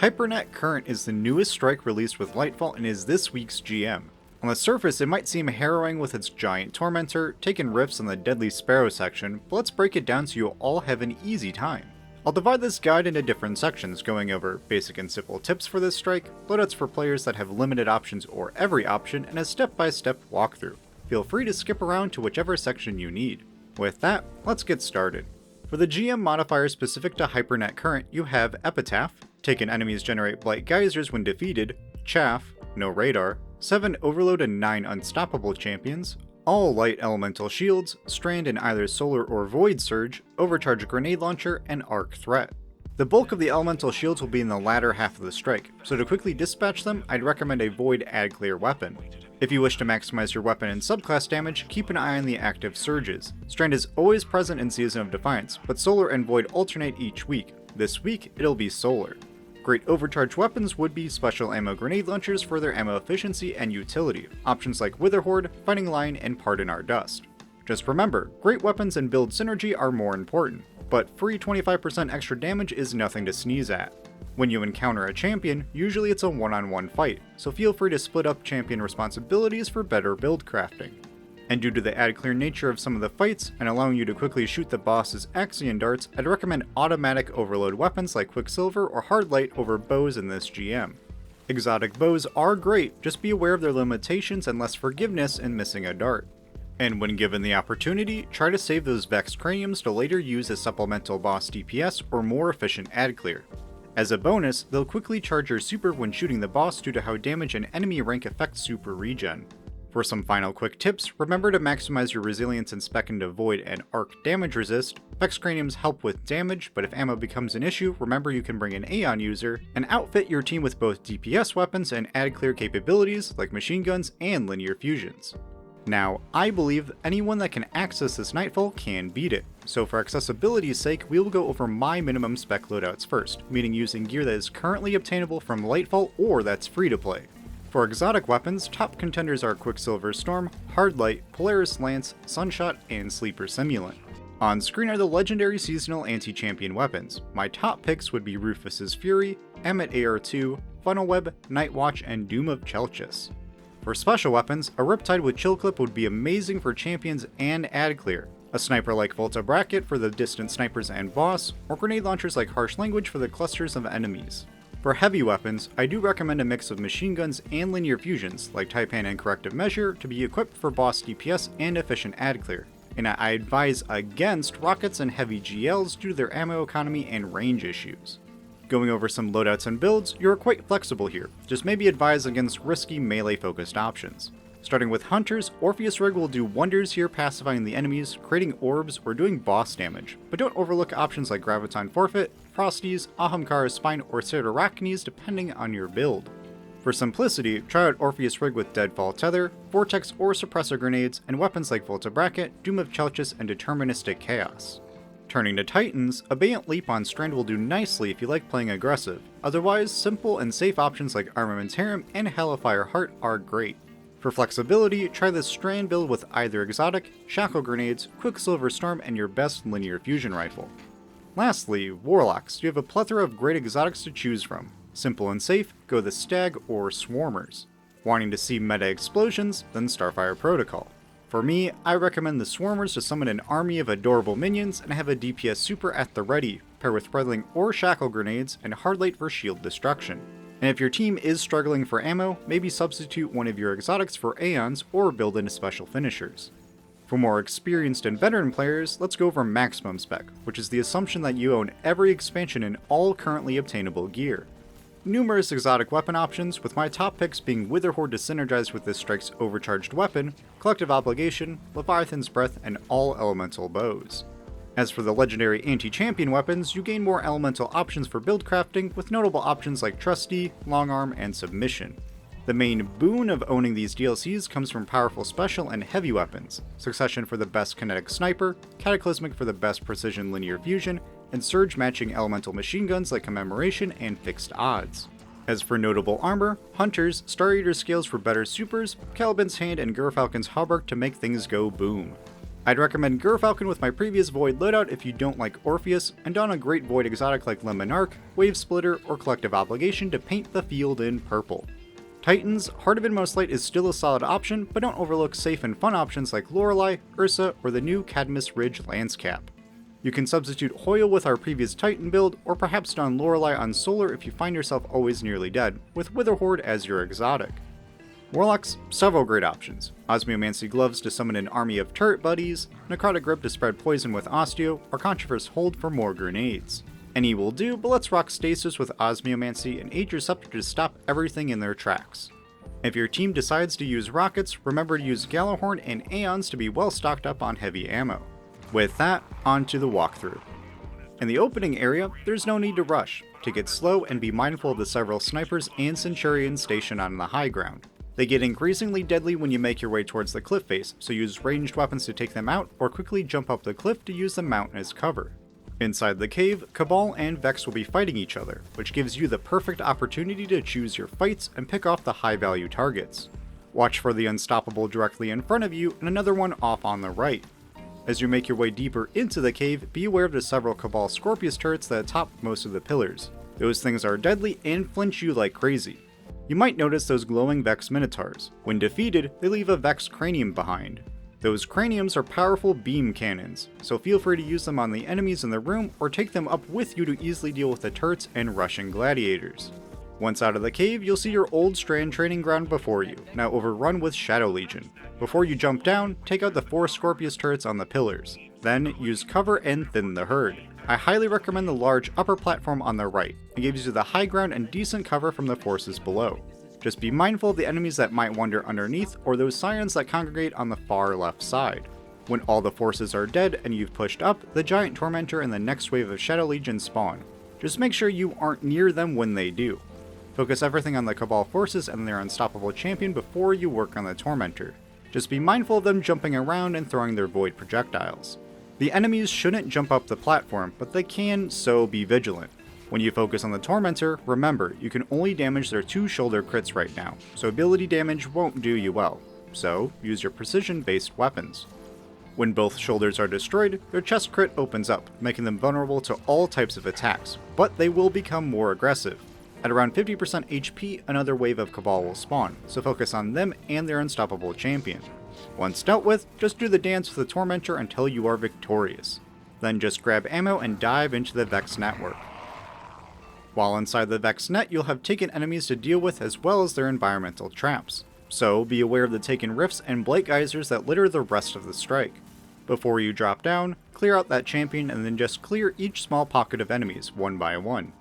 HyperNet Current is the newest strike released with Lightfall and is this week's GM. On the surface, it might seem harrowing with its giant Tormentor, taking riffs on the deadly Sparrow section, but let's break it down so you'll all have an easy time. I'll divide this guide into different sections, going over basic and simple tips for this strike, loadouts for players that have limited options or every option, and a step-by-step walkthrough. Feel free to skip around to whichever section you need. With that, let's get started. For the GM modifiers specific to HyperNet Current, you have Epitaph, taken enemies generate Blight geysers when defeated, Chaff, no radar, 7 overload and 9 unstoppable champions, all light elemental shields, strand in either solar or void surge, overcharge grenade launcher, and arc threat. The bulk of the elemental shields will be in the latter half of the strike, so to quickly dispatch them, I'd recommend a void ad clear weapon. If you wish to maximize your weapon and subclass damage, keep an eye on the active surges. Strand is always present in Season of Defiance, but solar and void alternate each week. This week, it'll be solar. Great overcharge weapons would be special ammo grenade launchers for their ammo efficiency and utility, options like Witherhoard, Fighting Lion, and Pardon Our Dust. Just remember, great weapons and build synergy are more important, but free 25% extra damage is nothing to sneeze at. When you encounter a champion, usually it's a one-on-one fight, so feel free to split up champion responsibilities for better build crafting. And due to the ad clear nature of some of the fights, and allowing you to quickly shoot the boss's Axion darts, I'd recommend automatic overload weapons like Quicksilver or Hardlight over bows in this GM. Exotic bows are great, just be aware of their limitations and less forgiveness in missing a dart. And when given the opportunity, try to save those Vex craniums to later use as supplemental boss DPS or more efficient ad clear. As a bonus, they'll quickly charge your super when shooting the boss due to how damage and enemy rank affects super regen. For some final quick tips, remember to maximize your resilience and spec into void and arc damage resist. Vex craniums help with damage, but if ammo becomes an issue, remember you can bring an Aeon user, and outfit your team with both DPS weapons and ad clear capabilities like machine guns and linear fusions. Now, I believe anyone that can access this Nightfall can beat it, so for accessibility's sake, we will go over my minimum spec loadouts first, meaning using gear that is currently obtainable from Lightfall or that's free to play. For exotic weapons, top contenders are Quicksilver Storm, Hardlight, Polaris Lance, Sunshot, and Sleeper Simulant. On screen are the legendary seasonal anti-champion weapons. My top picks would be Rufus's Fury, Emmet AR2, Funnel Web, Night Watch, and Doom of Chelchis. For special weapons, a Riptide with Chill Clip would be amazing for champions and ad clear, a sniper like Volta Bracket for the distant snipers and boss, or grenade launchers like Harsh Language for the clusters of enemies. For heavy weapons, I do recommend a mix of machine guns and linear fusions, like Taipan and Corrective Measure, to be equipped for boss DPS and efficient ad clear, and I advise against rockets and heavy GLs due to their ammo economy and range issues. Going over some loadouts and builds, you're quite flexible here, just maybe advise against risky melee-focused options. Starting with Hunters, Orpheus Rig will do wonders here, pacifying the enemies, creating orbs, or doing boss damage, but don't overlook options like Graviton Forfeit, Frosties, Ahamkara's Spine, or Pseudarachnes depending on your build. For simplicity, try out Orpheus Rig with Deadfall Tether, Vortex or Suppressor Grenades, and weapons like Volta Bracket, Doom of Chelchis, and Deterministic Chaos. Turning to Titans, Abeyant Leap on Strand will do nicely if you like playing aggressive, otherwise simple and safe options like Armamentarium and Hellfire Heart are great. For flexibility, try this Strand build with either Exotic, Shackle Grenades, Quicksilver Storm, and your best linear fusion rifle. Lastly, Warlocks, you have a plethora of great exotics to choose from. Simple and safe, go the Stag or Swarmers. Wanting to see meta explosions, then Starfire Protocol. For me, I recommend the Swarmers to summon an army of adorable minions and have a DPS super at the ready, pair with Threadling or Shackle Grenades and Hardlight for shield destruction. And if your team is struggling for ammo, maybe substitute one of your exotics for Aeons or build into special finishers. For more experienced and veteran players, let's go over Maximum Spec, which is the assumption that you own every expansion and all currently obtainable gear. Numerous exotic weapon options, with my top picks being Witherhoard to synergize with this strike's overcharged weapon, Collective Obligation, Leviathan's Breath, and all elemental bows. As for the legendary anti-champion weapons, you gain more elemental options for build crafting, with notable options like Trusty, Long Arm, and Submission. The main boon of owning these DLCs comes from powerful special and heavy weapons, Succession for the best kinetic sniper, Cataclysmic for the best precision linear fusion, and surge matching elemental machine guns like Commemoration and Fixed Odds. As for notable armor, Hunters, Star Eater's Scales for better supers, Caliban's Hand, and Gerfalcon's Hauberk to make things go boom. I'd recommend Gerfalcon with my previous Void loadout if you don't like Orpheus, and don a great Void exotic like Lemonarch, Wave Splitter, or Collective Obligation to paint the field in purple. Titans, Heart of Inmost Light is still a solid option, but don't overlook safe and fun options like Lorelei, Ursa, or the new Cadmus Ridge Lancecap. You can substitute Hoyle with our previous Titan build, or perhaps don Lorelei on Solar if you find yourself always nearly dead, with Witherhoard as your exotic. Warlocks, several great options. Osmiomancy Gloves to summon an army of turret buddies, Necrotic Grip to spread poison with Osteo, or Controverse Hold for more grenades. Any will do, but let's rock Stasis with Osmiomancy and Age Receptor to stop everything in their tracks. If your team decides to use rockets, remember to use Gallowhorn and Aeons to be well stocked up on heavy ammo. With that, on to the walkthrough. In the opening area, there's no need to rush. Take it slow and be mindful of the several snipers and Centurions stationed on the high ground. They get increasingly deadly when you make your way towards the cliff face, so use ranged weapons to take them out or quickly jump up the cliff to use the mountain as cover. Inside the cave, Cabal and Vex will be fighting each other, which gives you the perfect opportunity to choose your fights and pick off the high value targets. Watch for the Unstoppable directly in front of you and another one off on the right. As you make your way deeper into the cave, be aware of the several Cabal Scorpius turrets that top most of the pillars. Those things are deadly and flinch you like crazy. You might notice those glowing Vex Minotaurs. When defeated, they leave a Vex Cranium behind. Those craniums are powerful beam cannons, so feel free to use them on the enemies in the room or take them up with you to easily deal with the turrets and Russian gladiators. Once out of the cave, you'll see your old Strand training ground before you, now overrun with Shadow Legion. Before you jump down, take out the 4 Scorpius turrets on the pillars. Then, use cover and thin the herd. I highly recommend the large upper platform on the right. It gives you the high ground and decent cover from the forces below. Just be mindful of the enemies that might wander underneath or those scions that congregate on the far left side. When all the forces are dead and you've pushed up, the giant Tormentor and the next wave of Shadow Legion spawn. Just make sure you aren't near them when they do. Focus everything on the Cabal forces and their unstoppable champion before you work on the Tormentor. Just be mindful of them jumping around and throwing their void projectiles. The enemies shouldn't jump up the platform, but they can, so be vigilant. When you focus on the Tormentor, remember, you can only damage their 2 shoulder crits right now, so ability damage won't do you well. So, use your precision-based weapons. When both shoulders are destroyed, their chest crit opens up, making them vulnerable to all types of attacks, but they will become more aggressive. At around 50% HP, another wave of Cabal will spawn, so focus on them and their unstoppable champion. Once dealt with, just do the dance with the Tormentor until you are victorious. Then just grab ammo and dive into the Vex network. While inside the Vex Net, you'll have Taken enemies to deal with as well as their environmental traps. So be aware of the Taken rifts and Blight geysers that litter the rest of the strike. Before you drop down, clear out that champion and then just clear each small pocket of enemies one by one.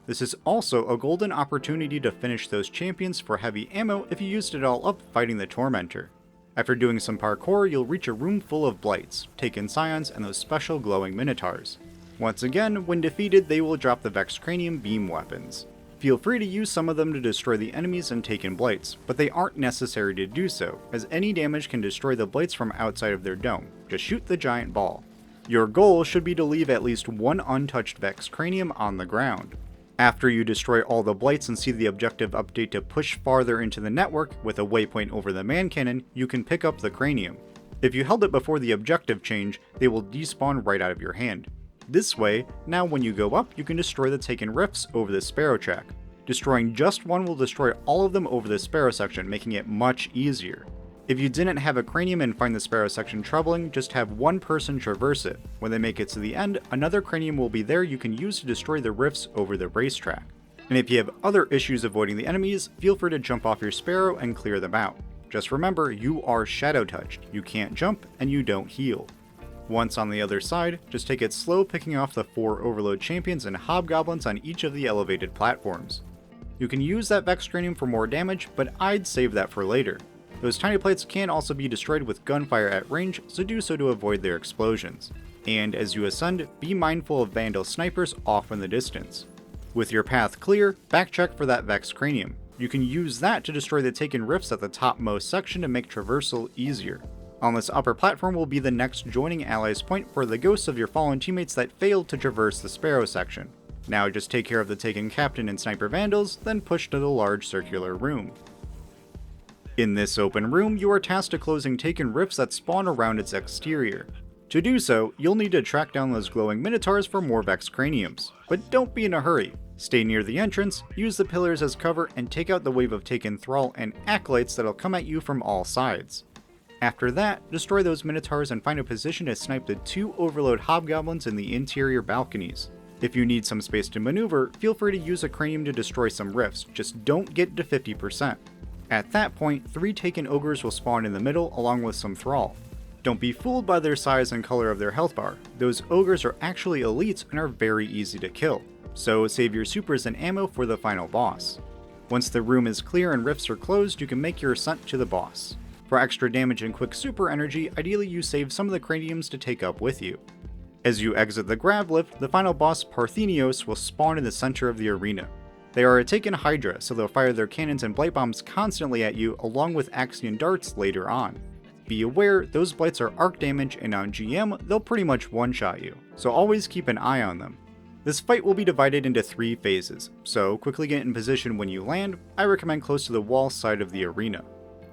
This is also a golden opportunity to finish those champions for heavy ammo if you used it all up fighting the Tormentor. After doing some parkour, you'll reach a room full of Blights, Taken Scions, and those special glowing Minotaurs. Once again, when defeated, they will drop the Vex Cranium beam weapons. Feel free to use some of them to destroy the enemies and Taken Blights, but they aren't necessary to do so, as any damage can destroy the Blights from outside of their dome. Just shoot the giant ball. Your goal should be to leave at least one untouched Vex Cranium on the ground. After you destroy all the Blights and see the objective update to push farther into the network with a waypoint over the man cannon, you can pick up the Cranium. If you held it before the objective change, they will despawn right out of your hand. This way, now when you go up, you can destroy the Taken rifts over the Sparrow track. Destroying just one will destroy all of them over the Sparrow section, making it much easier. If you didn't have a Cranium and find the Sparrow section troubling, just have one person traverse it. When they make it to the end, another Cranium will be there you can use to destroy the rifts over the racetrack. And if you have other issues avoiding the enemies, feel free to jump off your Sparrow and clear them out. Just remember, you are shadow touched, you can't jump, and you don't heal. Once on the other side, just take it slow picking off the 4 Overload Champions and Hobgoblins on each of the elevated platforms. You can use that Vex Cranium for more damage, but I'd save that for later. Those tiny plates can also be destroyed with gunfire at range, so do so to avoid their explosions. And as you ascend, be mindful of Vandal snipers off in the distance. With your path clear, backcheck for that Vex Cranium. You can use that to destroy the Taken rifts at the topmost section to make traversal easier. On this upper platform will be the next joining allies point for the ghosts of your fallen teammates that failed to traverse the Sparrow section. Now just take care of the Taken Captain and Sniper Vandals, then push to the large circular room. In this open room, you are tasked to closing taken rifts that spawn around its exterior. To do so, you'll need to track down those glowing minotaurs for more Vex craniums. But don't be in a hurry. Stay near the entrance, use the pillars as cover, and take out the wave of taken thrall and acolytes that'll come at you from all sides. After that, destroy those minotaurs and find a position to snipe the 2 overload hobgoblins in the interior balconies. If you need some space to maneuver, feel free to use a cranium to destroy some rifts, just don't get to 50%. At that point, 3 taken ogres will spawn in the middle along with some thrall. Don't be fooled by their size and color of their health bar. Those ogres are actually elites and are very easy to kill, so save your supers and ammo for the final boss. Once the room is clear and rifts are closed, you can make your ascent to the boss. For extra damage and quick super energy, ideally you save some of the craniums to take up with you. As you exit the grab lift, the final boss Parthenios will spawn in the center of the arena. They are a taken Hydra, so they'll fire their cannons and blight bombs constantly at you along with Axion darts later on. Be aware, those blights are arc damage and on GM, they'll pretty much one-shot you, so always keep an eye on them. This fight will be divided into 3 phases, so quickly get in position when you land. I recommend close to the wall side of the arena.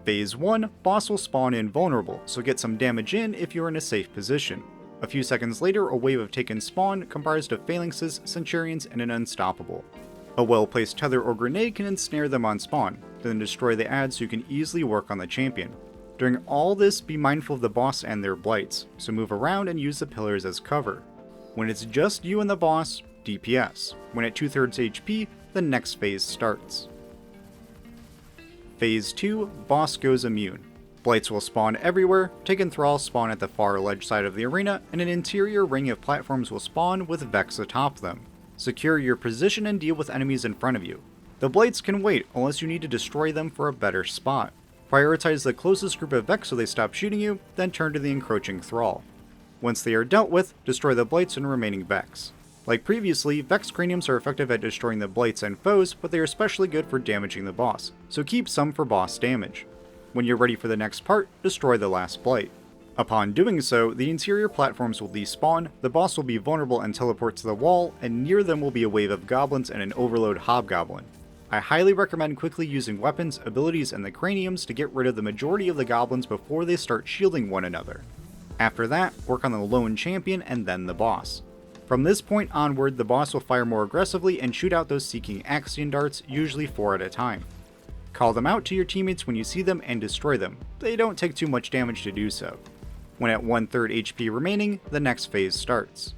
Phase 1, boss will spawn in vulnerable, so get some damage in if you're in a safe position. A few seconds later, a wave of taken spawn comprised of phalanxes, centurions, and an unstoppable. A well-placed tether or grenade can ensnare them on spawn, then destroy the ads so you can easily work on the champion. During all this, be mindful of the boss and their blights, so move around and use the pillars as cover. When it's just you and the boss, DPS. When at 2/3 HP, the next phase starts. Phase 2, boss goes immune. Blights will spawn everywhere, taken thralls spawn at the far ledge side of the arena, and an interior ring of platforms will spawn with Vex atop them. Secure your position and deal with enemies in front of you. The blights can wait unless you need to destroy them for a better spot. Prioritize the closest group of Vex so they stop shooting you, then turn to the encroaching thrall. Once they are dealt with, destroy the blights and remaining Vex. Like previously, Vex craniums are effective at destroying the blights and foes, but they are especially good for damaging the boss, so keep some for boss damage. When you're ready for the next part, destroy the last blight. Upon doing so, the interior platforms will despawn, the boss will be vulnerable and teleport to the wall, and near them will be a wave of goblins and an overload hobgoblin. I highly recommend quickly using weapons, abilities, and the craniums to get rid of the majority of the goblins before they start shielding one another. After that, work on the lone champion and then the boss. From this point onward, the boss will fire more aggressively and shoot out those seeking Axion darts, usually 4 at a time. Call them out to your teammates when you see them and destroy them. They don't take too much damage to do so. When at 1/3 HP remaining, the next phase starts.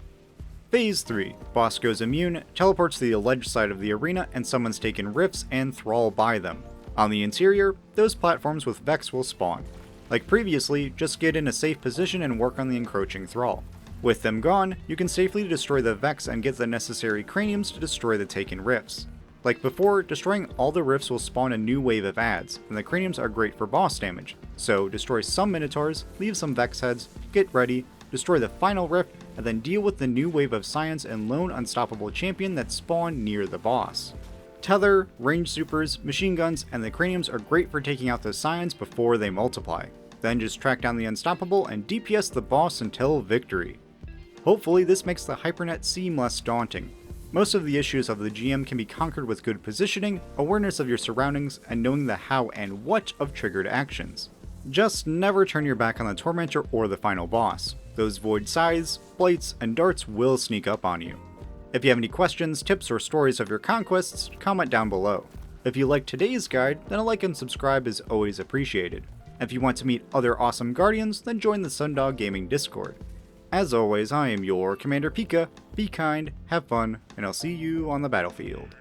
Phase 3, boss goes immune, teleports to the ledge side of the arena, and summons taken rifts and thrall by them. On the interior, those platforms with Vex will spawn. Like previously, just get in a safe position and work on the encroaching thrall. With them gone, you can safely destroy the Vex and get the necessary craniums to destroy the taken rifts. Like before, destroying all the rifts will spawn a new wave of ads, and the craniums are great for boss damage, so destroy some minotaurs, leave some Vex heads, get ready, destroy the final rift, and then deal with the new wave of scions and lone unstoppable champion that spawn near the boss. Tether, range supers, machine guns, and the craniums are great for taking out the scions before they multiply. Then just track down the unstoppable and DPS the boss until victory. Hopefully this makes the HyperNet seem less daunting. Most of the issues of the GM can be conquered with good positioning, awareness of your surroundings, and knowing the how and what of triggered actions. Just never turn your back on the Tormentor or the final boss. Those void scythes, blights, and darts will sneak up on you. If you have any questions, tips, or stories of your conquests, comment down below. If you liked today's guide, then a like and subscribe is always appreciated. If you want to meet other awesome guardians, then join the Sundog Gaming Discord. As always, I am your Commander Pika. Be kind, have fun, and I'll see you on the battlefield.